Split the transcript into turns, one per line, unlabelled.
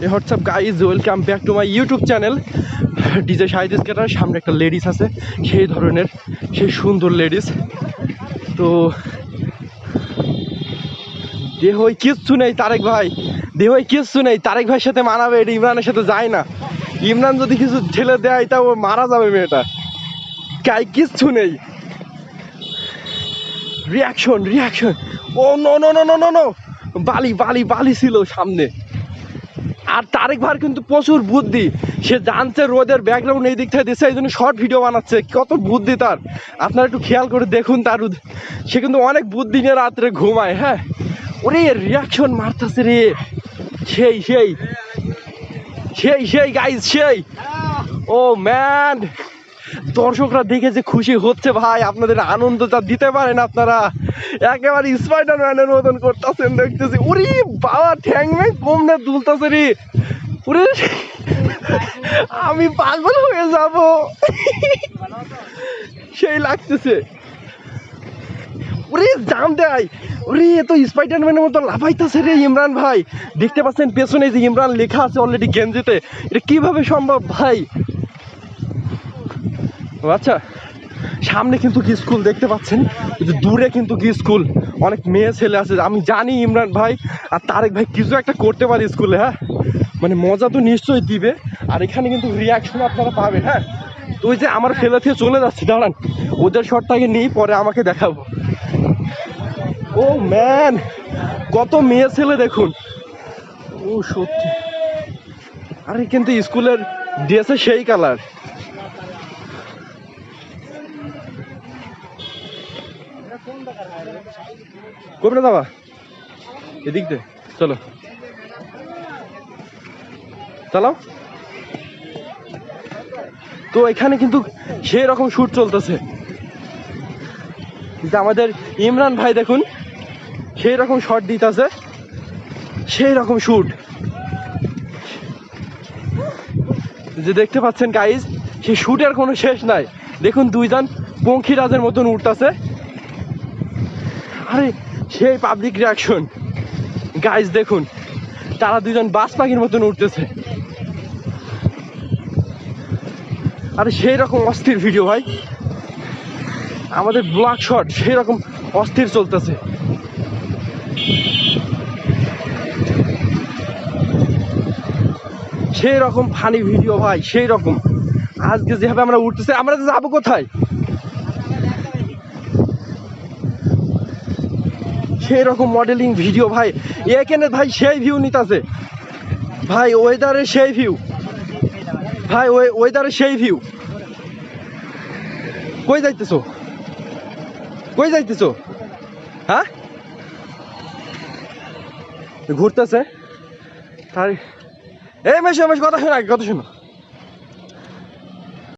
এই what's up guys, welcome back to my YouTube channel DJ Shahid skater. সামনে একটা ladies আছে, সেই ধরনের সেই সুন্দর লেডিস। তো দেহই কিচ্ছু নেই তারেক ভাই, দেহই কিচ্ছু নেই। তারেক ভাইয়ের সাথে মানাবে, এটা ইমরানের সাথে যায় না। ইমরান যদি কিছু ঠেলে দেয় তা ও মারা যাবে মেয়েটা। কিচ্ছু নেই। Reaction reaction, oh no no no no no no, বালি বালি বালি ছিল সামনে। আর তারেক ভাইয়ের কিন্তু প্রচুর বুদ্ধি, সে জানছে রোদের ব্যাকগ্রাউন্ড এই দিক থেকে দিচ্ছে, এই জন্য শর্ট ভিডিও বানাচ্ছে। কত বুদ্ধি তার, আপনারা একটু খেয়াল করে দেখুন। তার সে কিন্তু অনেক বুদ্ধি নিয়ে রাত্রে ঘুমায়। হ্যাঁ, ওরে রিয়াকশন মারতেছে রে, সেই সেই সেই সেই গাইজ সেই। ও ম্যান, দর্শকরা দেখে যে খুশি হচ্ছে ভাই, আপনাদের আনন্দটা দিতে পারেন আপনারা। একেবারে স্পাইডারম্যানের মতন করতেছেন দেখতেছি। উরি বাবা, ঠ্যাং ম্যাং কমনে দুলতেছে রে। উরে আমি পাগল হয়ে যাব, সেই লাগতেছে। ওরে জাম দেয়, ওরে এ তো স্পাইডারম্যানের মতো লাফাইতেছে রে ইমরান ভাই। দেখতে পাচ্ছেন পেছনে যে ইমরান লেখা আছে অলরেডি গেঞ্জিতে, এটা কিভাবে সম্ভব ভাই? আচ্ছা, সামনে কিন্তু কি স্কুল দেখতে পাচ্ছেন, দূরে কিন্তু কি স্কুল, অনেক মেয়ে ছেলে আছে। আমি জানি ইমরান ভাই আর তারেক ভাই কিছু একটা করতে পারে স্কুলে। হ্যাঁ, মানে মজা তো নিশ্চয়ই দিবে, আর এখানে কিন্তু রিয়াকশন আপনারা পাবেন। হ্যাঁ, তো ওই যে আমার ফেলে থেকে চলে যাচ্ছে, দাঁড়ান ওদের শটটাকে নিই, পরে আমাকে দেখাবো। ও ম্যান, কত মেয়ে ছেলে দেখুন। ও সত্যি, আরে কিন্তু স্কুলের ড্রেসে সেই কালার। কবে যাবা এদিক দে, চলো চালাও। তো এখানে কিন্তু সেই রকম শুট চলতেছে, আমাদের ইমরান ভাই দেখুন সেই রকম শট দিতেছে, সেই রকম শুট যে দেখতে পাচ্ছেন গাইজ। সেই শুটের কোনো শেষ নাই। দেখুন দুইজন পঙ্খিরাজের মতন উঠতেছে। আরে সেই পাবলিক রিয়াকশন গাইজ, দেখুন তারা দুইজন বাজ পাখির মতন উঠতেছে। আরে সেই রকম অস্থির ভিডিও ভাই, আমাদের ব্লক শট সেই রকম অস্থির চলতেছে। সেই রকম ফানি ভিডিও ভাই, সেই রকম। আজকে যেভাবে আমরা উঠতেছি, আমরা যাবো কোথায়? সেই রকম মডেলিং ভিডিও ভাই, এখানে ভাই সেই ভিউ নিতেছে ভাই, ওয়েদারের সেই ভিউ ভাই, ওয়েদারের সেই ভিউ। কই যাইতেছো, কই যাইতেছো? হ্যাঁ, ঘুরতেছে। এই মেশো কথা শোনো, আগে কথা শোনো।